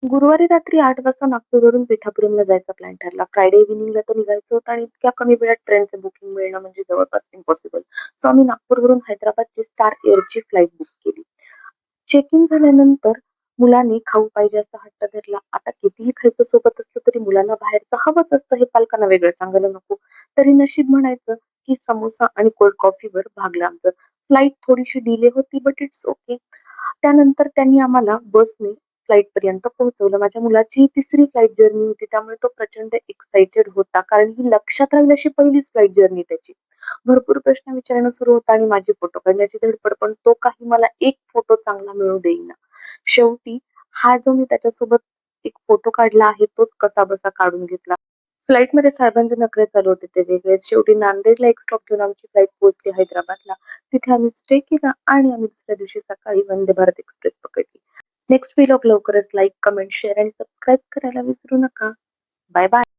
गुरुवारी रात्री 8 वाजता नागपूरवरून पिठापुरमला जायचा प्लॅन ठरला. फ्रायडे इव्हनिंगला तर निघायचं होतं आणि इतक्या कमी वेळात ट्रेनचं बुकिंग मिळणं म्हणजे जवळपास इम्पॉसिबल. सो आम्ही नागपूरवरून हैदराबादची स्टार एअरची फ्लाइट बुक केली. चेक इन झाल्यानंतर मुलांनी खाऊ पाहिजे असा हट्ट धरला. आता कितीही खायचं सोबत असलं तरी मुलांना बाहेरचं हवंच असतं हे पालकांना वेगळं सांगायला नको. तरी नशीब म्हणायचं की समोसा आणि कोल्ड कॉफीवर भागलं आमचं. फ्लाइट थोडीशी डिले होती बट इट्स ओके. त्यानंतर त्यांनी आम्हाला बसने फ्लाइटपर्यंत पोहोचवलं. माझ्या मुलाची 3री फ्लाइट जर्नी होती त्यामुळे तो प्रचंड एक्साइटेड होता. कारण ही लक्षात राहील अशी पहिलीच फ्लाइट जर्नी त्याची. भरपूर प्रश्न विचारणं सुरू होतं आणि माझी फोटो काढण्याची धडपड, पण तो काही मला एक फोटो चांगला मिळू देईना. शेवटी हा जो मी त्याच्यासोबत एक फोटो काढला आहे तोच कसाबसा काढून घेतला. फ्लाइटमध्ये साहेबांचे नखरे चालू होते ते वेगळेच. शेवटी नांदेडला एक स्टॉप घेऊन आमची फ्लाइट पोहोचली हैदराबादला. तिथे आम्ही स्टे केला आणि आम्ही दुसऱ्या दिवशी सकाळी वंदे भारत एक्सप्रेस पकडली. नेक्स्ट व्लॉग लवकरच लाईक, कमेंट, शेअर आणि सबस्क्राईब करायला विसरू नका. Bye bye.